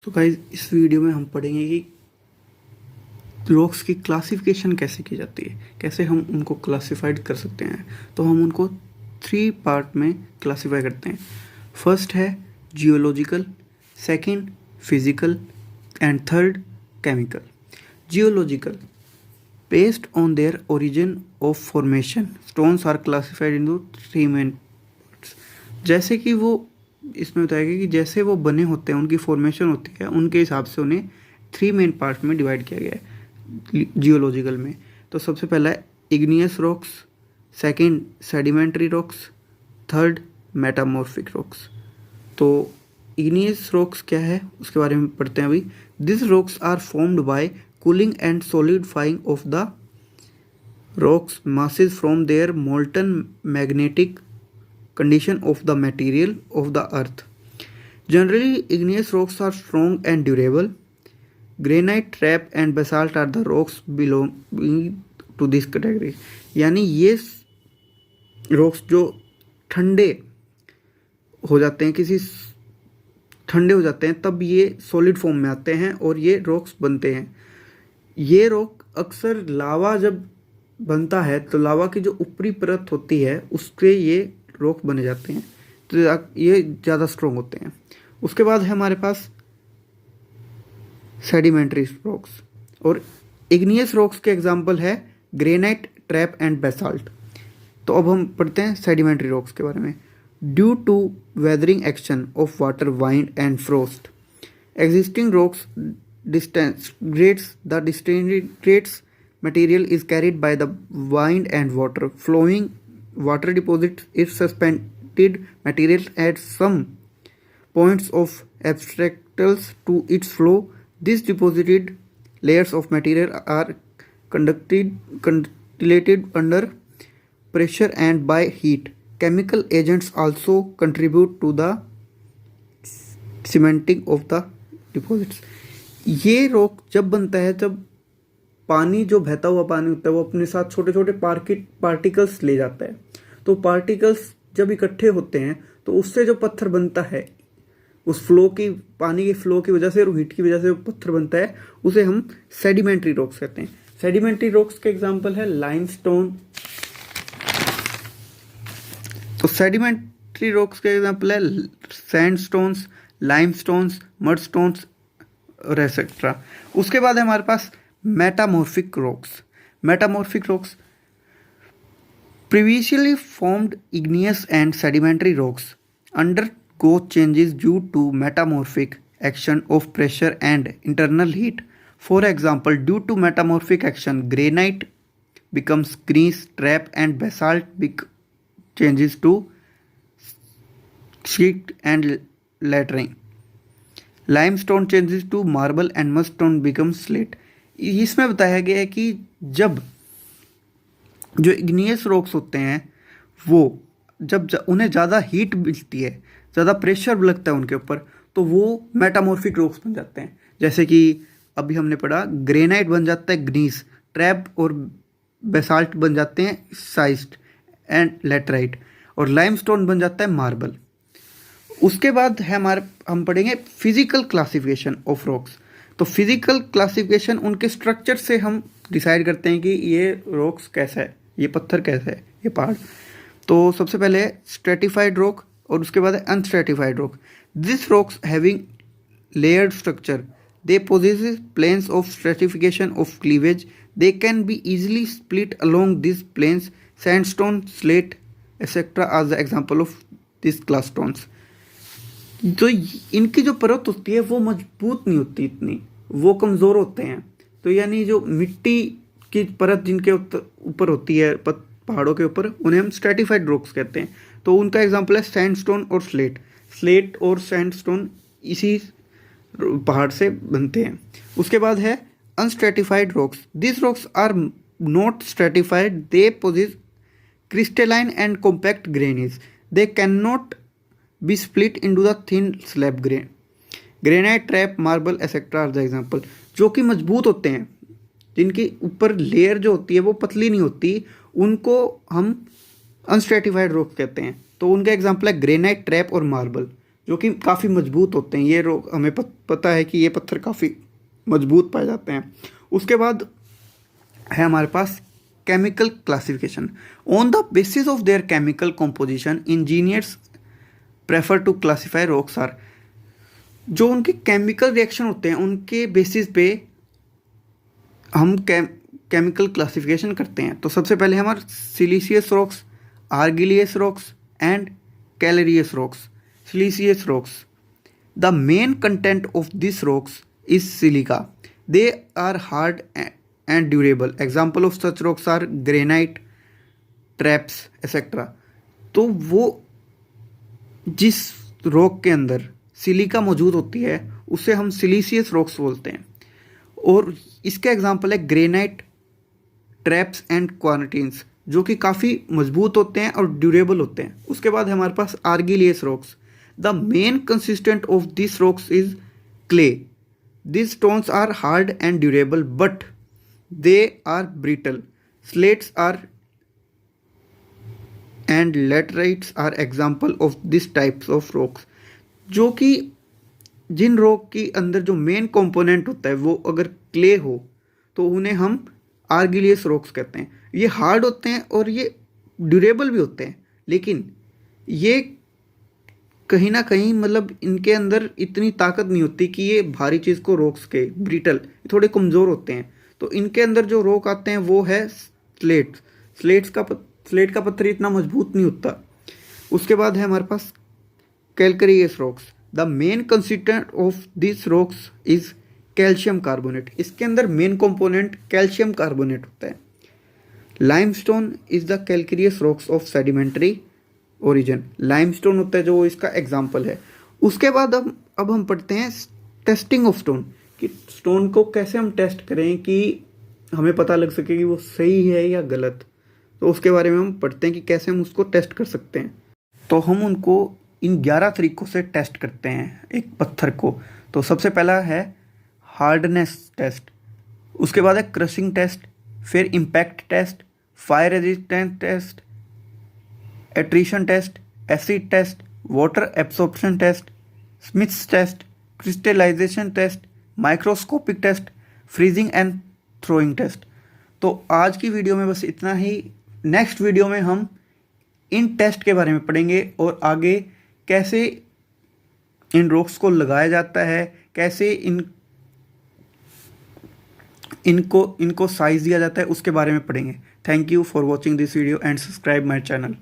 तो गाइस इस वीडियो में हम पढ़ेंगे कि रॉक्स की क्लासिफिकेशन कैसे की जाती है, कैसे हम उनको क्लासिफाइड कर सकते हैं। तो हम उनको 3 पार्ट में क्लासिफाई करते हैं। फर्स्ट है geological, second physical and third chemical. Geological, based on their origin of formation stones are classified into 3 main parts. जैसे कि वो इसमें बताया गया कि जैसे वो बने होते हैं, उनकी फॉर्मेशन होती है, उनके हिसाब से उन्हें 3 मेन पार्ट में डिवाइड किया गया है जियोलॉजिकल में। तो सबसे पहला है igneous rocks, second sedimentary rocks, third metamorphic rocks. तो इग्नियस रॉक्स क्या है उसके बारे में पढ़ते हैं अभी। This rocks are formed by cooling and solidifying of the rocks masses from their molten magnetic condition of the material of the earth. Generally, igneous rocks are strong and durable. Granite, trap and basalt are the rocks belonging to this category. यानी ये rocks जो ठंडे हो जाते हैं, ठंडे हो जाते हैं तब ये सॉलिड फॉर्म में आते हैं और ये रॉक्स बनते हैं। ये रॉक अक्सर लावा जब बनता है तो लावा की जो ऊपरी परत होती है उसके ये रॉक बने जाते हैं, तो ये ज़्यादा स्ट्रॉन्ग होते हैं। उसके बाद है हमारे पास सेडिमेंट्री रॉक्स, और इग्नियस रॉक्स के एग्जांपल है ग्रेनाइट, ट्रैप एंड बेसाल्ट। तो अब हम पढ़ते हैं सेडिमेंट्री रॉक्स के बारे में। Due to weathering action of water, wind and frost, existing rocks disintegrates material is carried by the wind and water flowing. Water deposits its suspended material at some points of obstacles to its flow. These deposited layers of material are conducted under pressure and by heat. Chemical agents also contribute to the cementing of the deposits. ये rock जब बनता है तब पानी, जो बहता हुआ पानी होता है, वो अपने साथ छोटे छोटे पार्टिकल्स ले जाता है। तो पार्टिकल्स जब इकट्ठे होते हैं तो उससे जो पत्थर बनता है, उस फ्लो की, पानी के फ्लो की वजह से और हीट की वजह से जो पत्थर बनता है उसे हम सेडिमेंट्री रॉक्स कहते हैं। सेडिमेंट्री रॉक्स के एग्जांपल है लाइमस्टोन। तो सेडिमेंट्री रॉक्स के एग्जांपल है सैंडस्टोन्स, लाइमस्टोन्स, मडस्टोन्स और एक्सेट्रा। उसके बाद है हमारे पास metamorphic rocks. Metamorphic rocks previously formed igneous and sedimentary rocks undergo changes due to metamorphic action of pressure and internal heat. For example, due to metamorphic action, granite becomes grease, trap and basalt changes to slate and laterite. Limestone changes to marble and mudstone becomes slate. इसमें बताया गया है कि जब जो igneous rocks होते हैं वो जब उन्हें ज़्यादा हीट मिलती है, ज़्यादा प्रेशर लगता है उनके ऊपर, तो वो मेटामॉर्फिक रॉक्स बन जाते हैं। जैसे कि अभी हमने पढ़ा, ग्रेनाइट बन जाता है ग्नीस, ट्रैप और बेसाल्ट बन जाते हैं साइस्ट एंड लेटराइट, और लाइमस्टोन बन जाता है मार्बल। उसके बाद है हम पढ़ेंगे फिजिकल क्लासिफिकेशन ऑफ रॉक्स। तो फिजिकल क्लासिफिकेशन उनके स्ट्रक्चर से हम डिसाइड करते हैं कि ये रॉक्स कैसा है, ये पत्थर कैसा है, ये पहाड़। तो सबसे पहले है स्ट्रेटिफाइड रॉक और उसके बाद है unstratified rock. This rocks having layered structure, they possess planes of stratification of cleavage, they can be easily split along this planes. Sandstone, slate etcetera are the example of this class stones. तो इनकी जो परत होती है वो मजबूत नहीं होती इतनी, वो कमज़ोर होते हैं। तो यानी जो मिट्टी की परत जिनके ऊपर होती है पहाड़ों के ऊपर, उन्हें हम स्ट्रेटिफाइड रॉक्स कहते हैं। तो उनका एग्जांपल है सैंडस्टोन और स्लेट। स्लेट और सैंडस्टोन इसी पहाड़ से बनते हैं। उसके बाद है unstratified rocks. This rocks are not stratified, they possess crystalline and compact grains, they can not be split into the thin slab grain. Granite, trap, marble etc. are the example. जो कि मजबूत होते हैं, जिनकी ऊपर लेयर जो होती है वो पतली नहीं होती, उनको हम अनस्ट्रेटिफाइड रॉक कहते हैं। तो उनका एग्जांपल है ग्रेनाइट, ट्रैप और मार्बल। जो कि काफ़ी मजबूत होते हैं। ये रॉक हमें पता है कि ये पत्थर काफ़ी मजबूत पाए जाते हैं। उसके बाद है हमारे पास chemical classification. On the basis of their chemical composition engineers prefer to classify rocks are. जो उनके केमिकल रिएक्शन होते हैं उनके बेसिस पे हम केमिकल क्लासिफिकेशन करते हैं। तो सबसे पहले हमारे siliceous rocks, argillaceous rocks and calcareous rocks. Siliceous rocks, the main content of this rocks is silica. They are hard and durable. Example of such rocks are granite, traps etcetera. तो वो जिस rock के अंदर silica मौजूद होती है उसे हम सिलिशियस रॉक्स बोलते हैं। और इसका एग्जांपल है ग्रेनाइट, ट्रैप्स एंड क्वार्टिन्स, जो कि काफ़ी मजबूत होते हैं और ड्यूरेबल होते हैं। उसके बाद हमारे पास argillaceous rocks. The main consistent of this rocks is clay. This stones are hard and durable but they are brittle. Slates are and laterites are example of this types of rocks. जो कि जिन rock के अंदर जो main component होता है वो अगर clay हो तो उन्हें हम आर्गिलियस रॉक्स कहते हैं। ये हार्ड होते हैं और ये ड्यूरेबल भी होते हैं, लेकिन ये कहीं ना कहीं मतलब इनके अंदर इतनी ताकत नहीं होती कि ये भारी चीज़ को रोक सके। ब्रिटल, थोड़े कमज़ोर होते हैं। तो इनके अंदर जो रॉक आते हैं वो है स्लेट। स्लेट का पत्थर इतना मजबूत नहीं होता। उसके बाद है हमारे पास calcareous rocks. The main constituent of this rocks is calcium carbonate. इसके अंदर मेन कंपोनेंट कैल्शियम कार्बोनेट होता है। Limestone is the calcareous rocks of sedimentary origin. Limestone होता है जो इसका एग्जाम्पल है। उसके बाद अब हम पढ़ते हैं टेस्टिंग ऑफ स्टोन, कि स्टोन को कैसे हम टेस्ट करें कि हमें पता लग सके कि वो सही है या गलत। तो उसके बारे में हम पढ़ते हैं कि कैसे हम उसको टेस्ट कर सकते हैं। तो हम उनको इन 11 तरीकों से टेस्ट करते हैं एक पत्थर को। तो सबसे पहला है हार्डनेस टेस्ट, उसके बाद है क्रशिंग टेस्ट, फिर impact test, fire resistant test, attrition test, acid test, water absorption test, Smith's test, crystallisation test, microscopic test, freezing and throwing test. तो आज की वीडियो में बस इतना ही। नेक्स्ट वीडियो में हम इन टेस्ट के बारे में पढ़ेंगे और आगे कैसे इन रॉक्स को लगाया जाता है, कैसे इनको साइज दिया जाता है, उसके बारे में पढ़ेंगे। Thank you for watching this video and subscribe my channel.